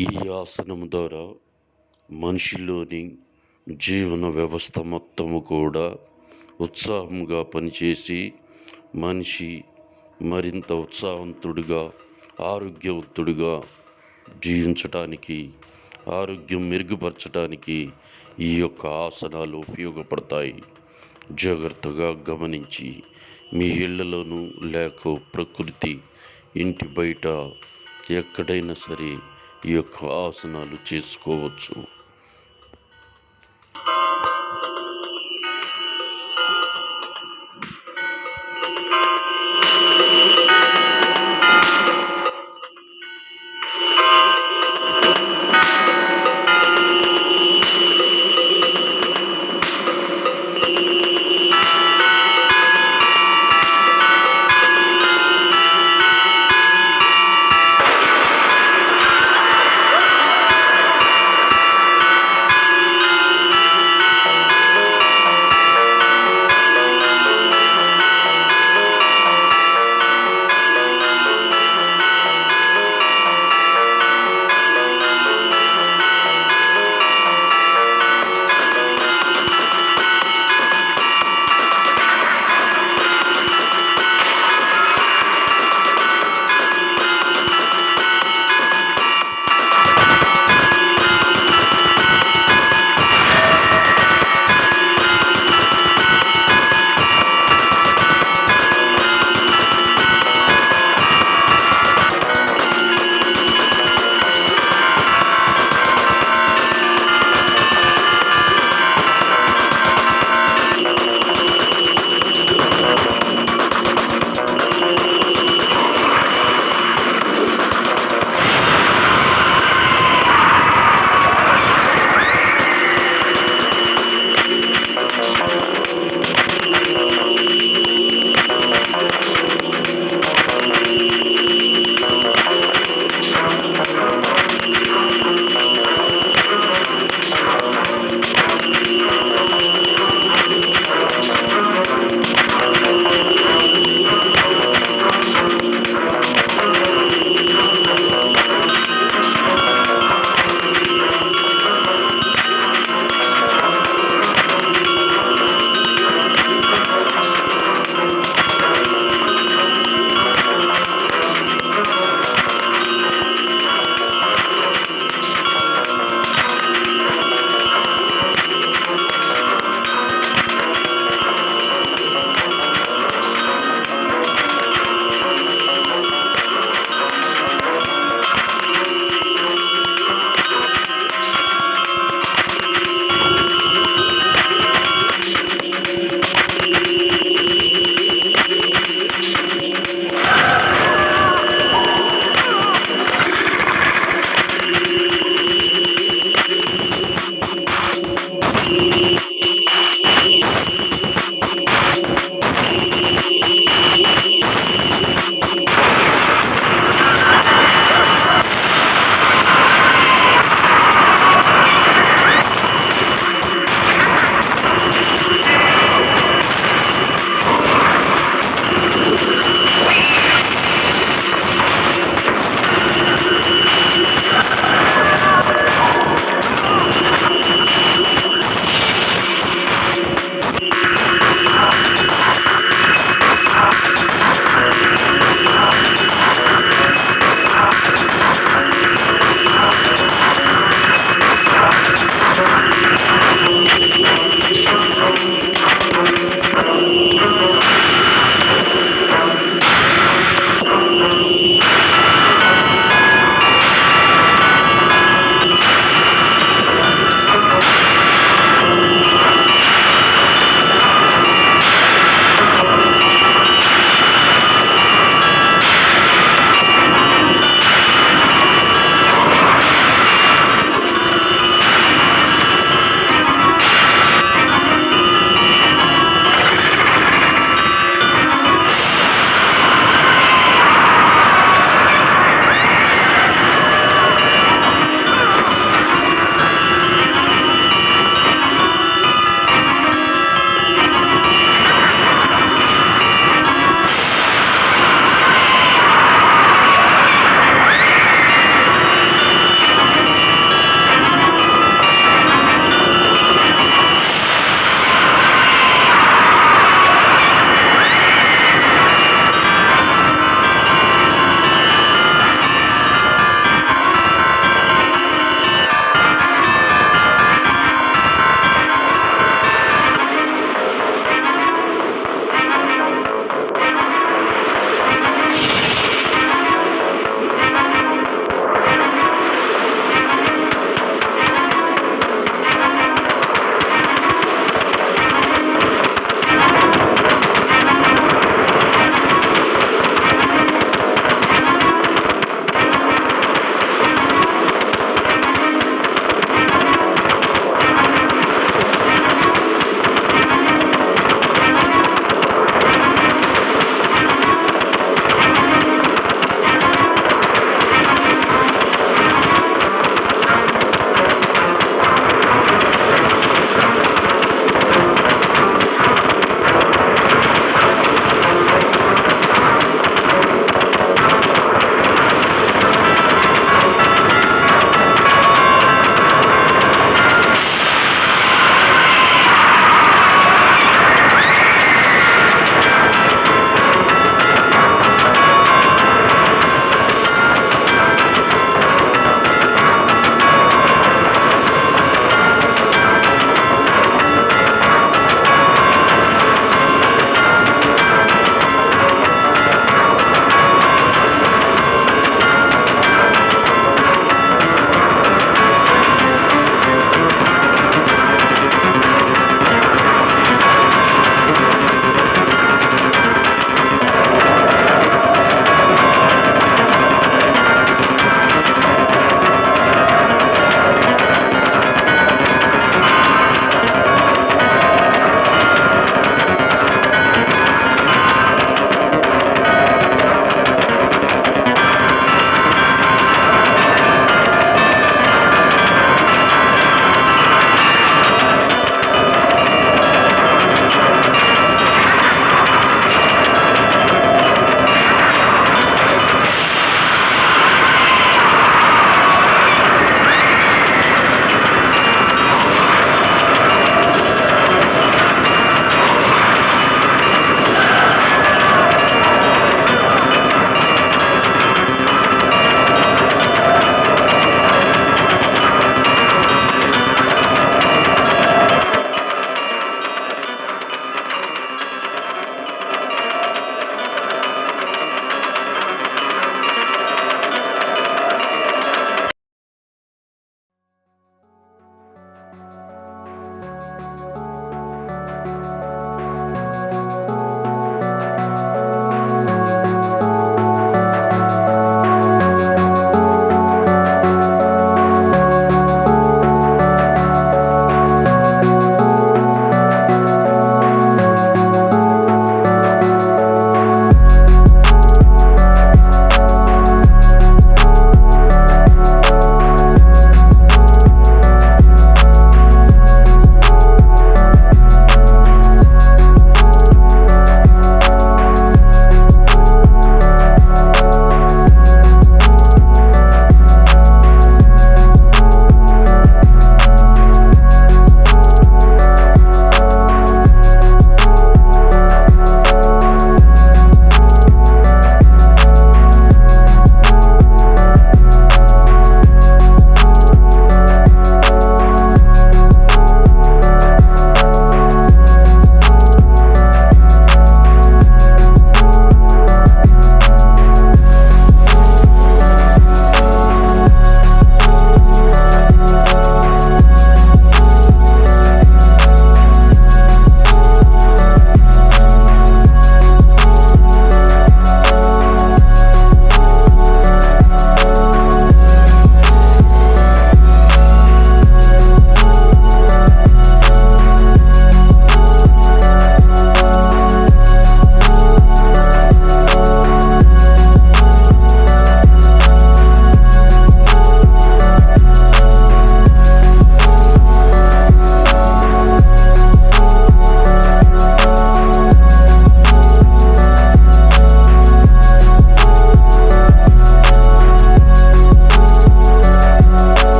ఈ ఆసనం ద్వారా మనిషిలోని జీవన వ్యవస్థ మొత్తము కూడా ఉత్సాహంగా పనిచేసి మనిషి మరింత ఉత్సాహవంతుడిగా, ఆరోగ్యవంతుడిగా జీవించటానికి, ఆరోగ్యం మెరుగుపరచడానికి ఈ యొక్క ఆసనాలు ఉపయోగపడతాయి. జాగ్రత్తగా గమనించి మీ ఇళ్లలోనూ లేక ప్రకృతి ఇంటి బయట ఎక్కడైనా సరే ఈ యొక్క ఆసనాలు చేసుకోవచ్చు.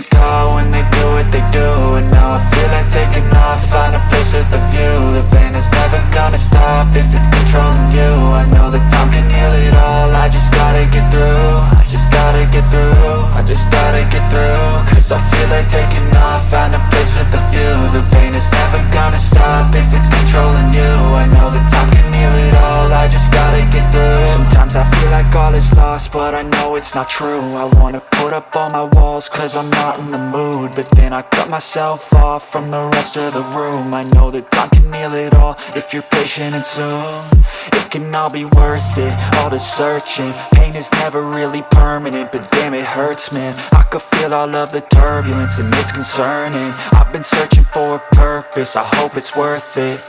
demons call when they do what they do. And now I feel like taking off, find a place with a view. The pain is never gonna stop if it's controlling you. I know that time can heal it all, I just gotta get through. I just gotta get through, I just gotta get through. Cause I feel like taking off, find a place with a view. The pain is never gonna stop if it's controlling you. I know that time can heal it all, I just gotta get through. Sometimes I feel like all is lost, but I know it's not true. I wanna put up all my walls cause I'm not in the mood, but then I cut myself off from the rest of the room. I know that time can heal it all if you're patient and soon it can all be worth it, all the searching. Pain is never really permanent, but damn it hurts, man. I could feel all of the turbulence and it's concerning. I've been searching for a purpose, I hope it's worth it.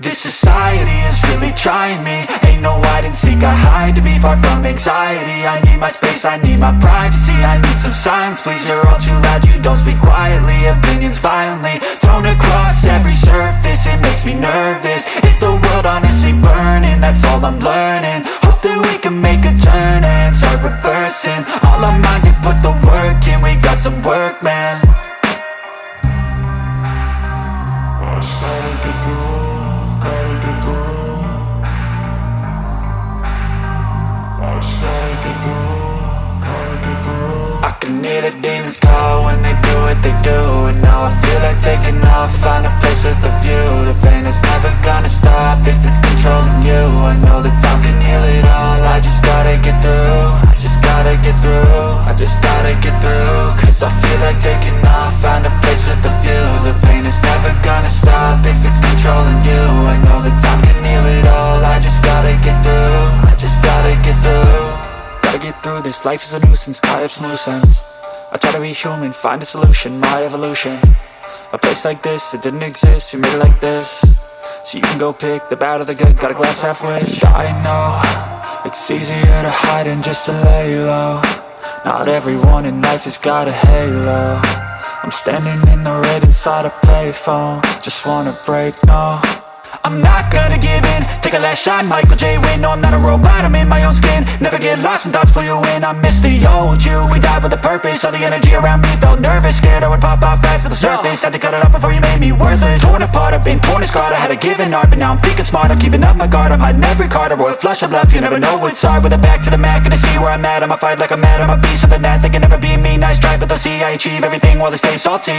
This society is really trying me. Ain't no hide and seek, I hide to be far from anxiety. I need my space, I need my privacy. I need some silence, please, you're all too loud. You don't speak quietly, opinions violently thrown across every surface. It makes me nervous, it's the world honestly burning. That's all I'm learning, hope that we can make a turn and start reversing. All our minds and put the work in, we got some work, man. I can hear the demons call when they do what they do. And now I feel like taking off, find a place with a view. The pain is never gonna stop if it's controlling you. I know that time can heal it all, I just gotta get through. I just gotta get through, I just gotta get through. Cause I feel like taking off, find a place with a view. The pain is never gonna stop if it's controlling you. I know that time can heal it all, I just gotta get through. I just gotta get through. Gotta get through this, life is a nuisance, tie up some loose ends. I try to be human, find a solution, my evolution. A place like this, it didn't exist, we made it like this. So you can go pick the bad or the good, got a glass half wish. I know, it's easier to hide than just to lay low. Not everyone in life has got a halo. I'm standing in the red inside a payphone, just wanna break, no. I'm not gonna give in, take a last shot, Michael J. Win. No, I'm not a robot, I'm in my own skin. Never get lost when thoughts pull you in. I miss the old you, we died with a purpose. All the energy around me felt nervous, scared I would pop off fast to the surface. Had to cut it off before you made me worthless. Torn apart, I've been torn and scarred. I had a given art, but now I'm thinking smart. I'm keeping up my guard, I'm hiding every card. A royal flush of love, you never know what's hard. With a back to the mat, gonna see where I'm at. I'ma fight like I'm mad, I'ma be something that they can never be me. Nice try, but they'll see I achieve everything while they stay salty.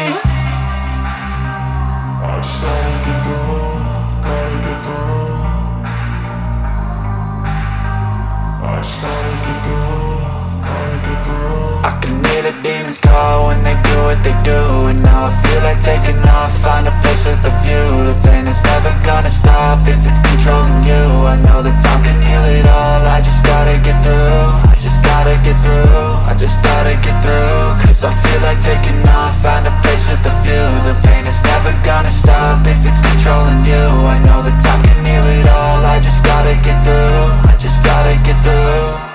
I can hear the demons call when they do what they do. And now I feel like taking off, find a place with a view. The pain is never gonna stop if it's controlling you. I know that time can heal it all, I just gotta get through. I just gotta get through, I just gotta get through. Cause I feel like taking off, find a place with a view. The pain is never gonna stop if it's controlling you. I know that time can heal it all, I just gotta get through. I just gotta get through.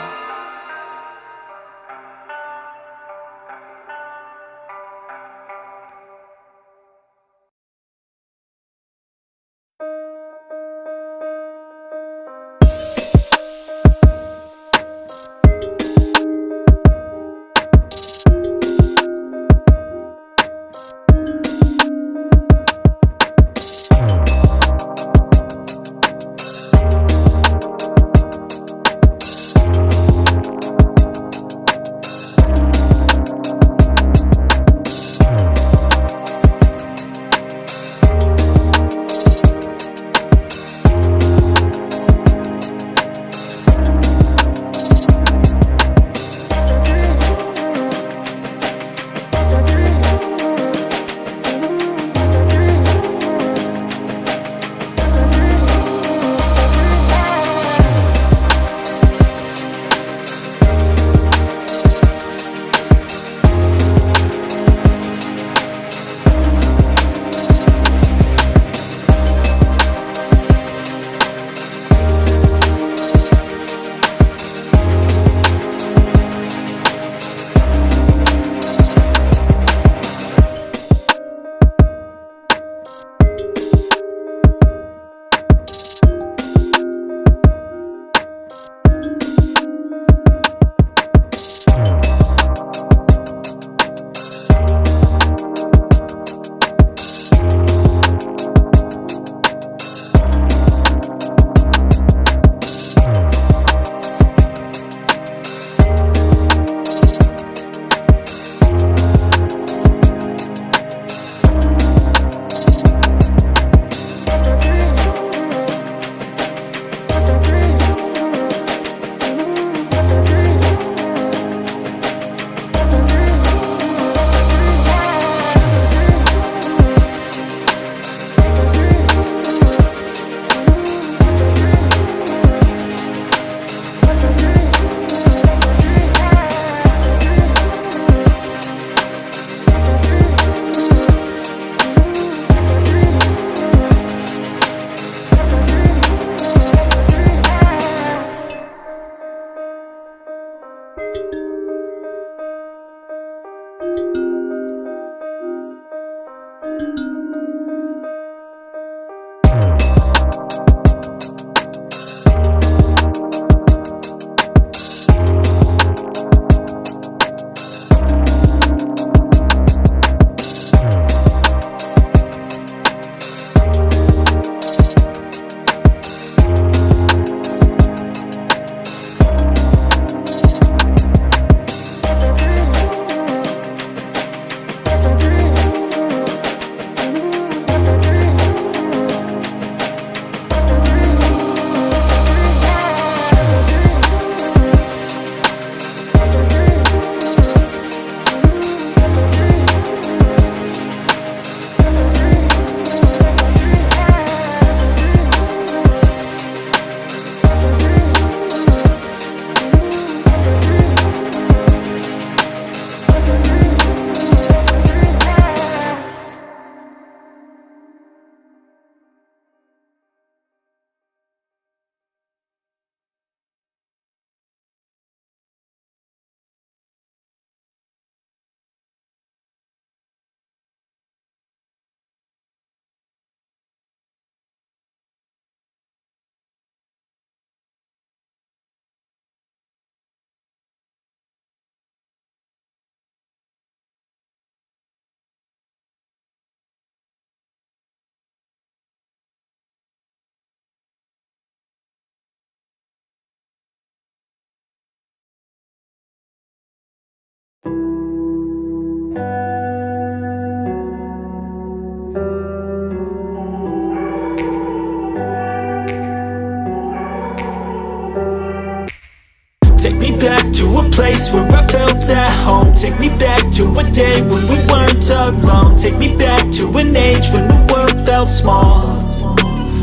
back to a place where I felt at home. Take me back to a day when we weren't alone. Take me back to an age when the world felt small.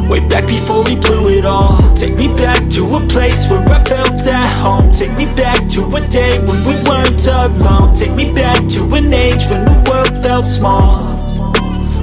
Way back before we blew it all. Take me back to a place where I felt at home. Take me back to a day when we weren't alone. Take me back to an age when the world felt small.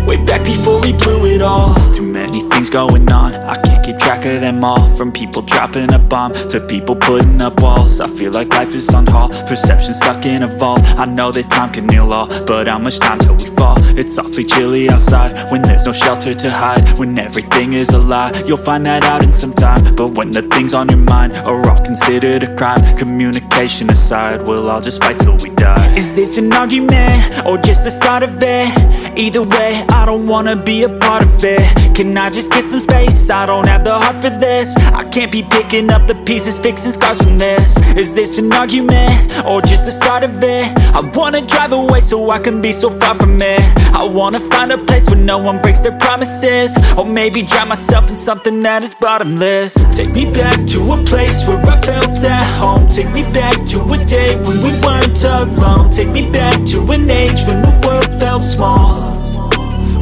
Way back before we blew it all. Too many things going on, I can't keep track of them all. From people dropping a bomb to people putting up walls. I feel like life is on hold, perception stuck in a vault. I know that time can heal all, but how much time till we fall? It's awfully chilly outside when there's no shelter to hide. When everything is a lie, you'll find that out in some time. But when the things on your mind are all considered a crime, communication aside, we'll all just fight till we die. Is this an argument or just the start of it? Either way, I don't wanna be a part of it. Can I just get some space? I don't have the heart for this. I can't be picking up the pieces, fixing scars from this. Is this an argument or just the start of it? I wanna drive away so I can be so far from it. I wanna find a place where no one breaks their promises. Or maybe drown myself in something that is bottomless. Take me back to a place where I felt at home. Take me back to a day when we weren't alone. Take me back to an age when the world felt small.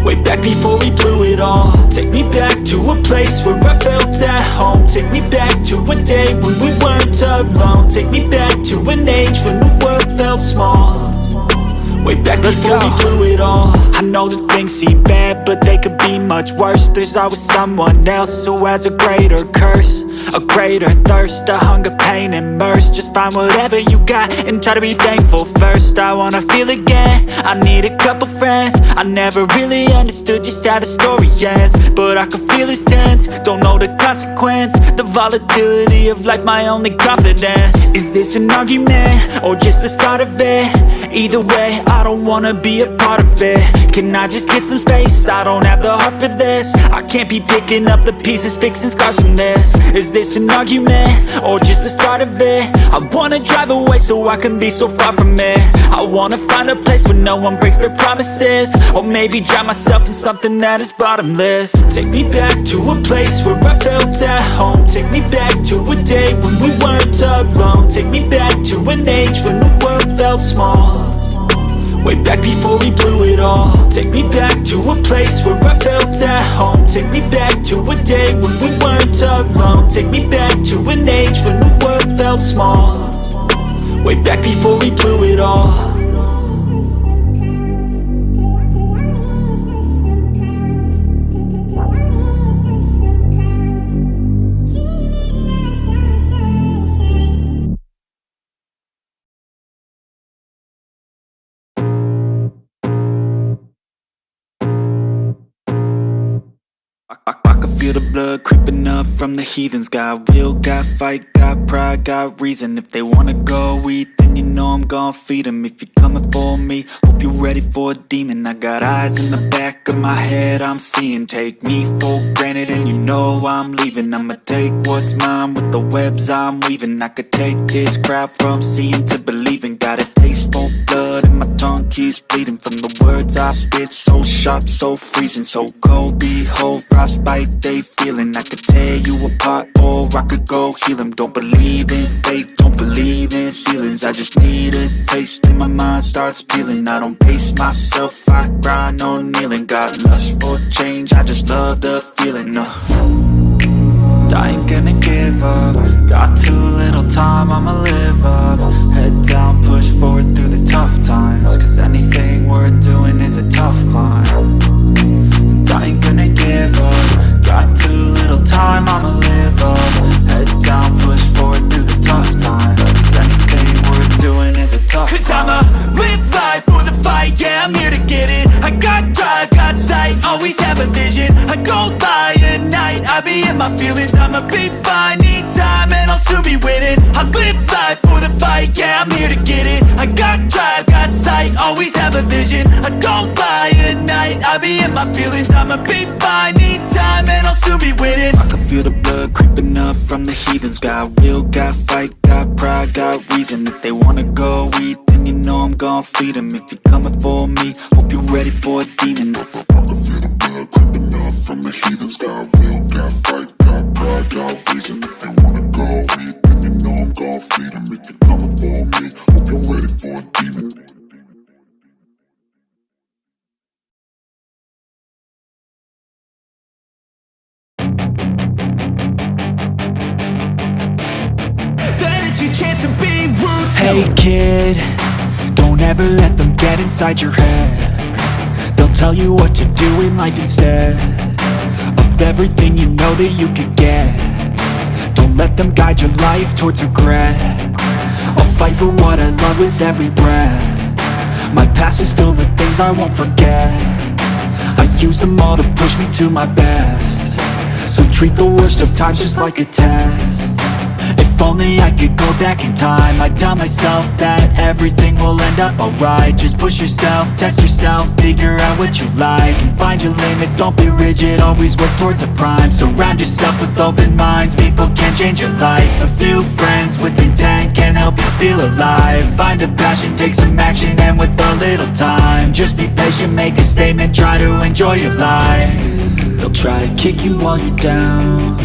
Way back before we blew it all. Take me back to a place where I felt at home. Take me back to a day when we weren't alone. Take me back to an age when the world felt small. Way back before we blew it all. I know that things seem bad, but they could be much worse. There's always someone else who has a greater curse, a greater thirst, a hunger, pain, and mercy. Just find whatever you got and try to be thankful first. I wanna feel again, I need a couple friends. I never really understood just how the story ends, but I can feel it's tense, don't know the consequence. The volatility of life, my only confidence. Is this an argument or just the start of it? Either way, I don't wanna be a part of it. Can I just get some space? I don't have the heart for this. I can't be picking up the pieces, fixing scars from this. Is this an argument or just the start of it? I wanna drive away so I can be so far from it. I wanna find a place where no one breaks their promises. Or maybe drown myself in something that is bottomless. Take me back to a place where I felt at home. Take me back to a day when we weren't alone. Take me back to an age when the world felt small. Way back before we blew it all. Take me back to a place where I felt at home. Take me back to a day when we weren't alone. Take me back to an age when the world felt small. Way back before we blew it all. I can feel the blood creeping up from the heathens. Got will, got fight, got pride, got reason. If they wanna go eat, then you know I'm gon' feed them. If you're coming for me, hope you're ready for a demon. I got eyes in the back of my head, I'm seeing. Take me for granted and you know I'm leaving. I'ma take what's mine with the webs I'm weaving. I could take this crowd from seeing to believing. Got a taste for blood and my tongue keeps bleeding. From the words I spit, so sharp, so freezing. So cold, behold, frostbite they feeling. I could tear you apart or I could go heal them. Don't believe in fate, don't believe in ceilings. I just need a taste and my mind starts peeling. I don't pace myself, I grind on kneeling. Got lust for change, I just love the feeling. I ain't gonna give up. Got too little time, I'ma live up. Head down, push forward through the tough times. Cause anything worth doing is a tough climb. And I ain't gonna give up. Got too little time, I'ma live up. Head down, push forward through the tough times. Cause anything worth doing is a tough climb. Cause I'ma live life for the fight, yeah, I'm here to get it. I got drive, got sight, always have a vision. I go by at night, I be in my feelings. I'ma be fine, need time and I'll soon be winning. I live life for the fight, yeah, I'm here to get it. I got drive, got sight, always have a vision. I don't lie at night, I be in my feelings. I'ma be fine, need time and I'll soon be winning. I can feel the blood creeping up from the heathens. Got will, got fight, got pride, got reason. If they wanna go eat, then you know I'm gon' feed them. If you're coming for me, hope you're ready for a demon. I can feel the blood creeping up from the heathens. Got will, got fight, got pride, got reason. If they wanna go eat, then you know I'm gon' feed them. If you Hey kid, don't ever let them get inside your head. They'll tell you what to do in life instead of everything you know that you could get. Don't let them guide your life towards regret. I'll fight for what I love with every breath. My past is filled with things I won't forget. I use them all to push me to my best. So treat the worst of times just like a test. If only I could go back in time, I'd tell myself that everything will end up alright. Just push yourself, test yourself, figure out what you like, and find your limits, don't be rigid, always work towards a prime. Surround yourself with open minds, people can change your life. A few friends with intent can help you feel alive. Find a passion, take some action, and with a little time, just be patient, make a statement, try to enjoy your life. They'll try to kick you while you're down.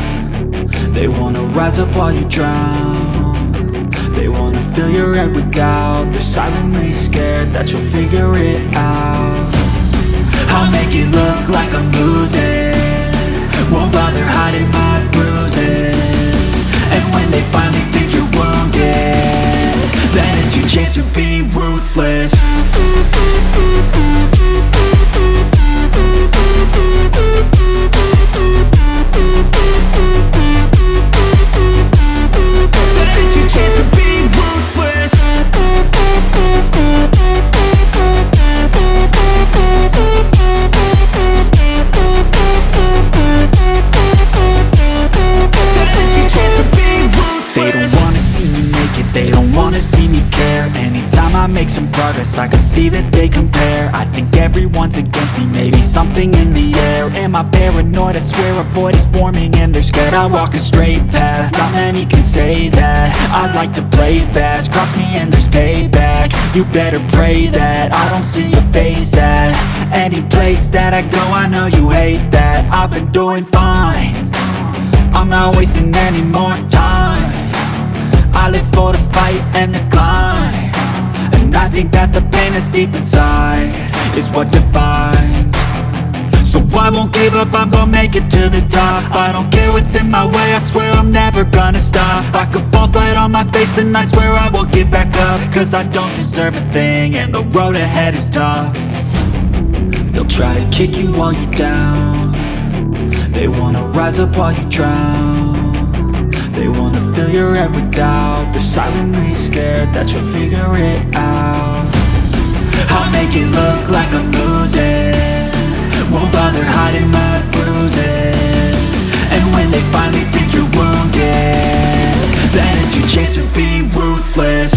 They wanna rise up while you drown. They wanna fill your head with doubt. They're silently scared that you'll figure it out. I'll make it look like I'm losing, won't bother hiding my bruises. And when they finally think you're wounded, then it's your chance to be ruthless. They don't wanna see me care. Anytime I make some progress, I can see that they compare. I think everyone's against me, maybe something in the air. Am I paranoid? I swear a void is forming and they're scared I walk a straight path. Not many can say that. I like to play fast, cross me and there's payback. You better pray that I don't see your face at any place that I go. I know you hate that. I've been doing fine, I'm not wasting any more time. I live for the fight and the climb, and I think that the pain that's deep inside is what defines. So I won't give up, I'm gonna make it to the top. I don't care what's in my way, I swear I'm never gonna stop. I could fall flat on my face and I swear I will get back up, cause I don't deserve a thing and the road ahead is tough. They'll try to kick you while you're down. They wanna rise up while you drown. They wanna fill your head with doubt. They're silently scared that you'll figure it out. I'll make it look like I'm losing, won't bother hiding my bruises. And when they finally think you're wounded, then it's your chance to be ruthless.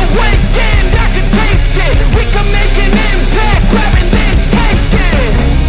Awakened, I can taste it. We can make an impact, grab and then take it.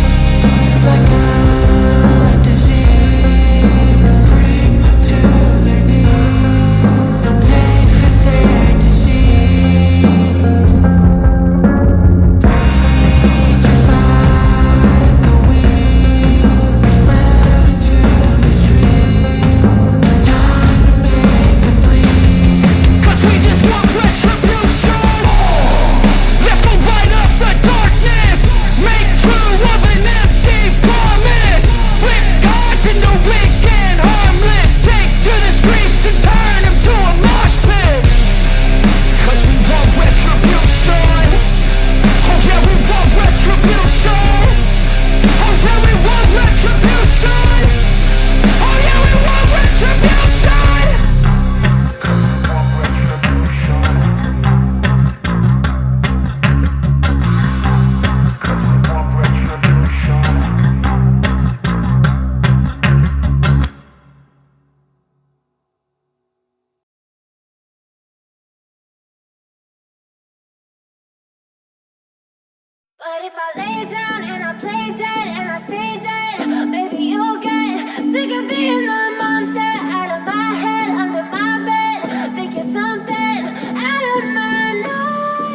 if I lay down and I play dead and I stay dead, maybe you'll get sick of being the monster out of my head, under my bed. Think you're something out of my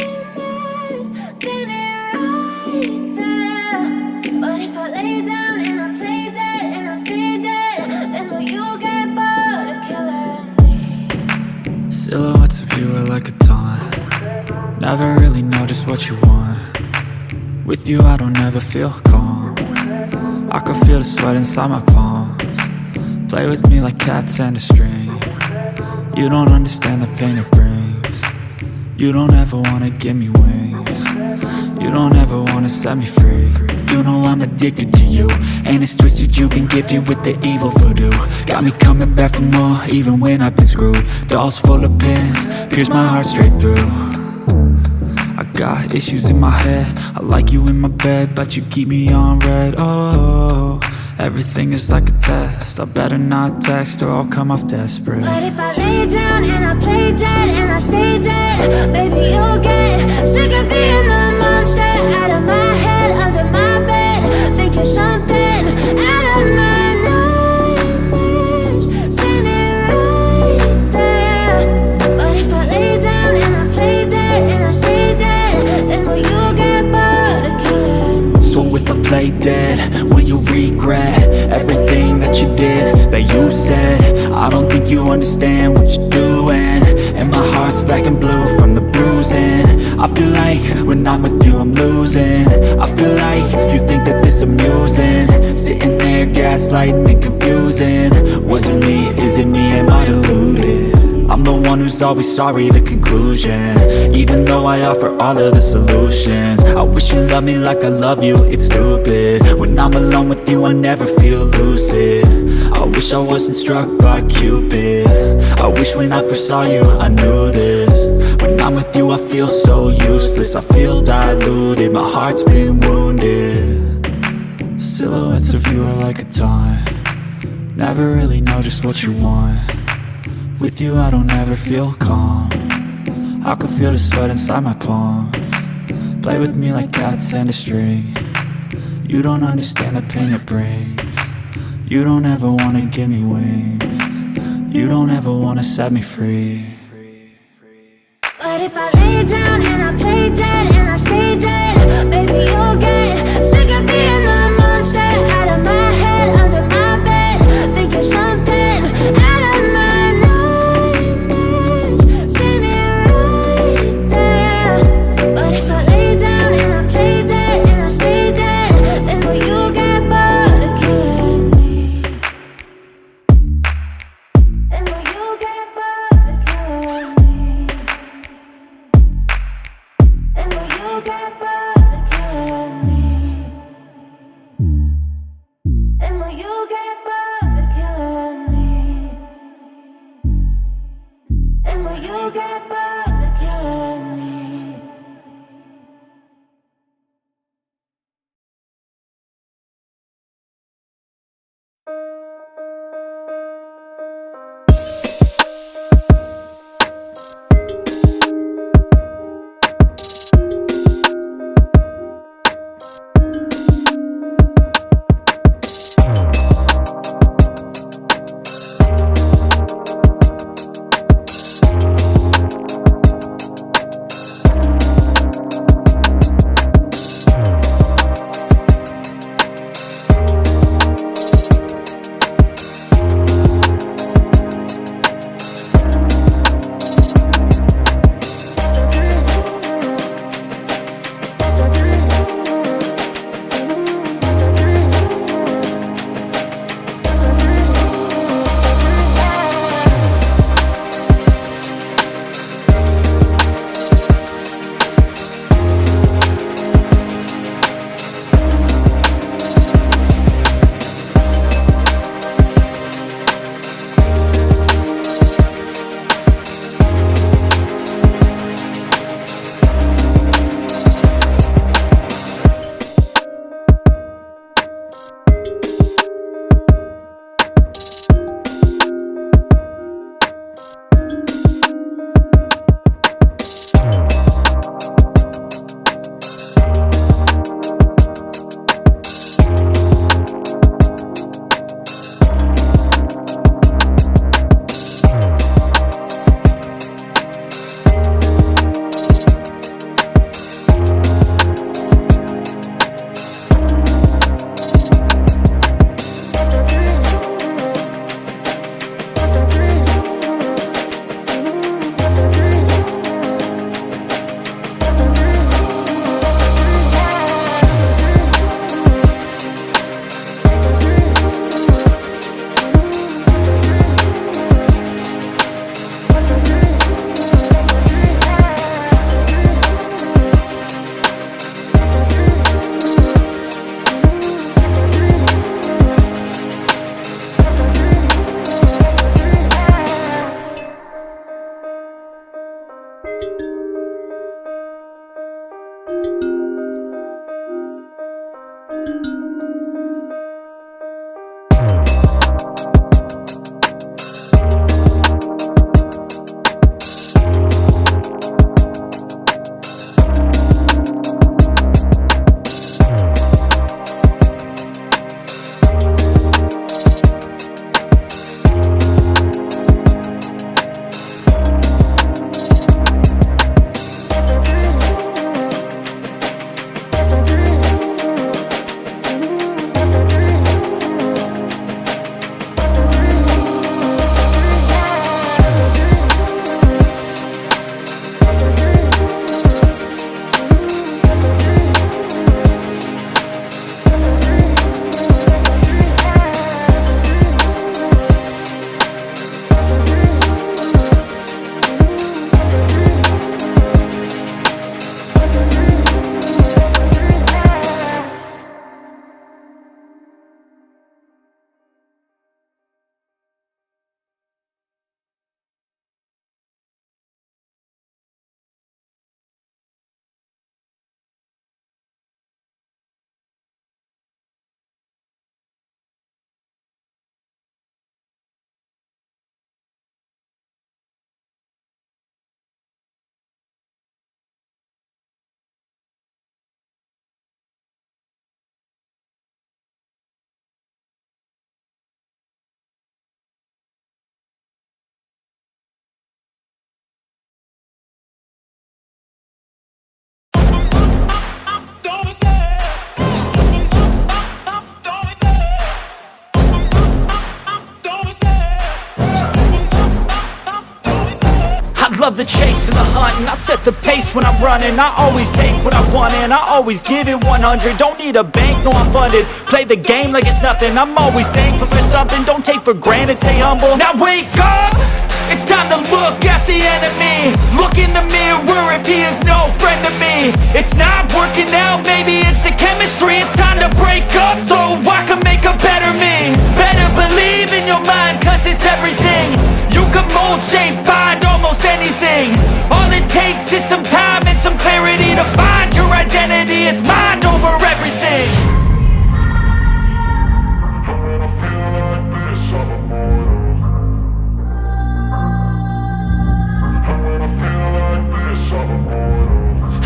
nightmares, standing right there. But if I lay down and I play dead and I stay dead, then will you get bored of killing me? Silhouettes of you are like a taunt. Never really know just what you want. With you I don't ever feel calm. I can feel the sweat inside my palms. Play with me like cats and a string. You don't understand the pain it brings. You don't ever wanna give me wings. You don't ever wanna set me free. You know I'm addicted to you, and it's twisted, you've been gifted with the evil voodoo. Got me coming back for more, even when I've been screwed. Dolls full of pins, pierce my heart straight through. I got issues in my head, I like you in my bed, but you keep me on red. Oh, everything is like a test, I better not text or I'll come off desperate. But if I lay down and I play dead and I stay dead, baby you'll get sick of being the monster out of my head, under my bed. Think you're something out of my nightmares, standing right there. But if I lay down and I play dead and I stay dead, then will you get bored of killing me? So if I play dead, will you regret everything that you did, that you said? I don't think you understand what you're doing, and my heart's black and blue from the bruising. I feel like when I'm with you I'm losing. I feel like you think that this amusing, sitting there gaslighting and confusing. Was it me? Is it me? Am I deluded? I'm the one who's always sorry, the conclusion, even though I offer all of the solutions. I wish you loved me like I love you, it's stupid. When I'm alone with you I never feel lucid. I wish I wasn't struck by Cupid. I wish when I first saw you I knew this. When I'm with you I feel so useless, I feel diluted, my heart's been wounded. Silhouettes of you are like a taunt. Never really know just what you want. With you I don't ever feel calm. I can feel the sweat inside my palms. Play with me like cats and a string. You don't understand the pain it brings. You don't ever wanna give me wings. You don't ever wanna set me free. But if I lay down and I play dead and I stay dead, baby you'll get sick of being the monster out of my head, under my bed. Think you're something out of my nightmares, standing right there. But if I lay down and I play dead and I stay dead, then will you get bored of killing me? Then will you get bored of killing me? And will you get bored of killing me? And will you get bored of killing me? And will you get bored of killing me? the chase and the hunt, and I set the pace when I'm running. I always take what I want and I always give it 100. Don't need a bank, no I'm funded. Play the game like it's nothing. I'm always thankful for something. Don't take for granted, stay humble. Now wake up! It's time to look at the enemy. Look in the mirror if he is no friend to me. It's not working out, maybe it's the chemistry. It's time to break up so I can make a better me. Better believe in your mind, cause it's everything. You can mold, shape, find almost anything. All it takes is some time and some clarity to find your identity. It's mind over everything.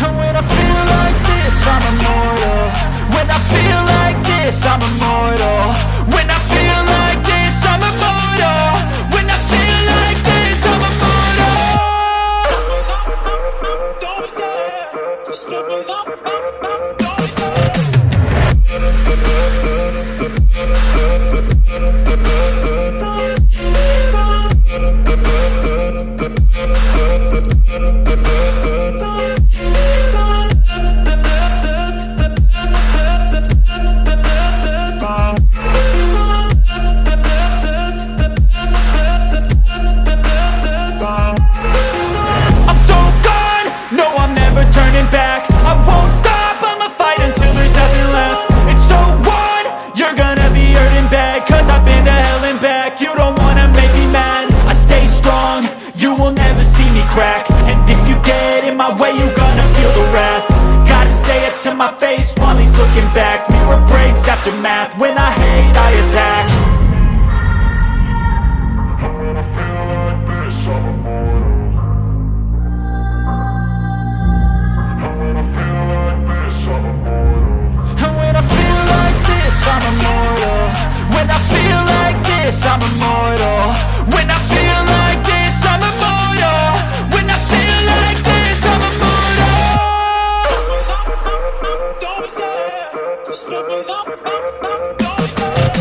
And when I feel like this, I'm immortal. When I feel like this, I'm immortal. When I feel like this, I'm immortal. When I feel like this, I'm immortal. Don't be scared. Just level up. Don't be scared. I'm so gone, no I'm never turning back. I won't stop, I'ma fight until there's nothing left. It's so on, you're gonna be hurting bad. Cause I've been to hell and back. You don't wanna make me mad. I stay strong, you will never see me crack. And if you get in my way, you gonna feel the wrath. Gotta say it to my face while he's looking back. Mirror breaks after math. When I hate, I attack. And when I feel like this, I'm immortal. When I feel like this, I'm immortal. When I feel like this, I'm immortal. When I feel like this, I'm immortal. Don't be scared. Just level up. Don't be scared.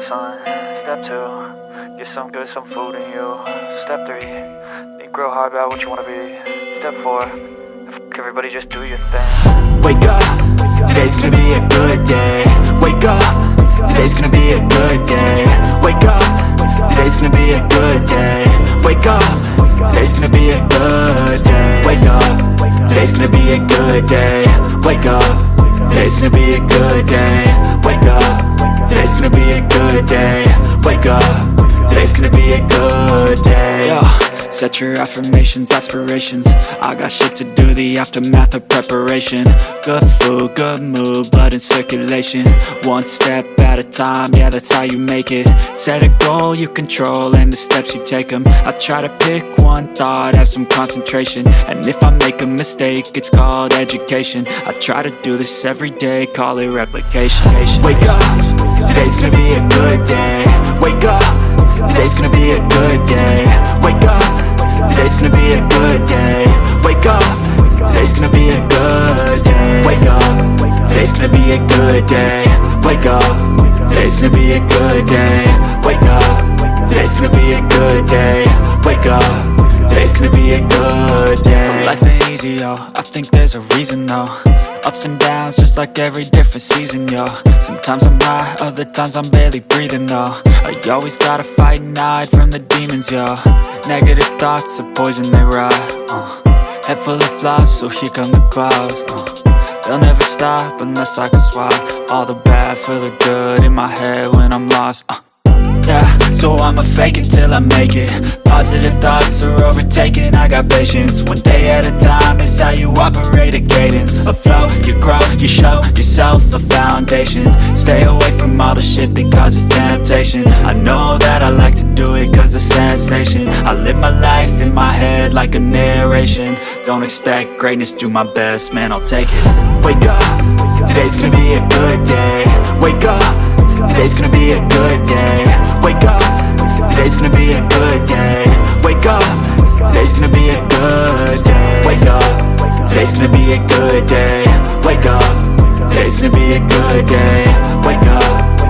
the sun. Step 2, get some good, some food in you. Step 3, think real hard about what you wanna be. Step 4, everybody just do your thing. Wake up, today's gonna be a good day. Wake up, today's gonna be a good day. Wake up, today's gonna be a good day. Wake up, today's gonna be a good day. Wake up, today's gonna be a good day. Wake up, today's gonna be a good day. Wake up, today's gonna be a good day. Wake up, today's gonna be a good day. Yo, set your affirmations, aspirations. I got shit to do, the aftermath of preparation. Good food, good mood, blood in circulation. One step at a time, yeah, that's how you make it. Set a goal you control and the steps you take them. I try to pick one thought, have some concentration. And if I make a mistake, it's called education. I try to do this every day, call it replication. Wake up, today's gonna be a good day. Wake up, today's gonna be a good day. Wake up, today's gonna be a good day. Wake up, today's gonna be a good day. Wake up, today's gonna be a good day. Wake up, today's gonna be a good day. Wake up, today's gonna be a good day. Wake up, today's gonna be a good day. So life ain't easy, yo, I think there's a reason though. Ups and downs, just like every different season, yo. Sometimes I'm high, other times I'm barely breathing, though. I always gotta fight and hide from the demons, yo. Negative thoughts are poison, they ride, Head full of flies, so here come the clouds, They'll never stop unless I can swap all the bad for the good in my head when I'm lost, Yeah, so I'ma fake it till I make it. Positive thoughts are overtaken, I got patience. One day at a time is how you operate a cadence. A flow, you grow, you show yourself a foundation. Stay away from all the shit that causes temptation. I know that I like to do it cause it's sensation. I live my life in my head like a narration. Don't expect greatness, do my best, man, I'll take it. Wake up, today's gonna be a good day. Wake up, today's gonna be a good day. Wake up, today's gonna be a good day. Wake up, today's gonna be a good day. Wake up, today's gonna be a good day. Wake up, today's gonna be a good day. Wake up,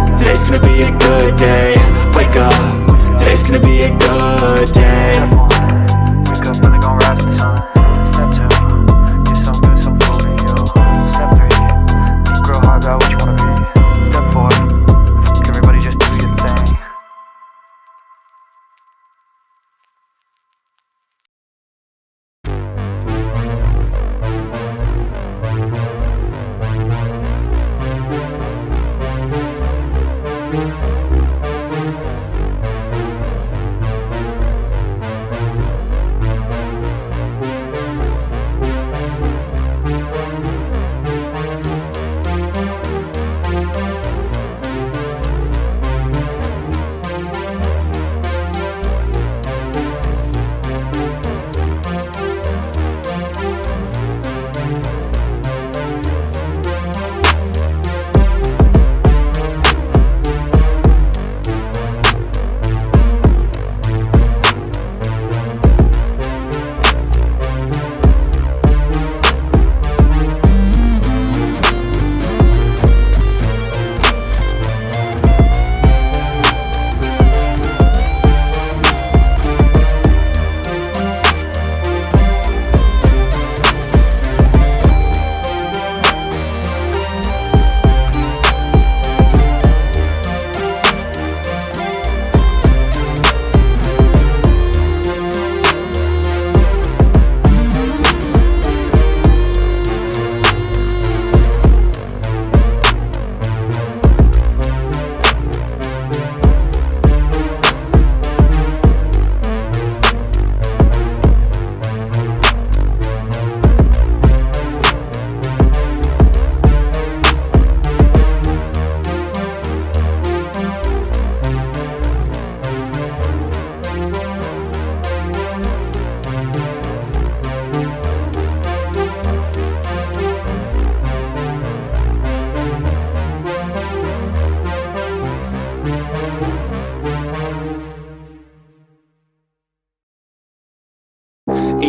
today's gonna be a good day. Wake up, today's gonna be a good day. Wake up when they gon' rise in the sun. Step 2, get some good, some food in you. Step 3, think real hard about what you wanna be. Step 4, everybody just do your thing.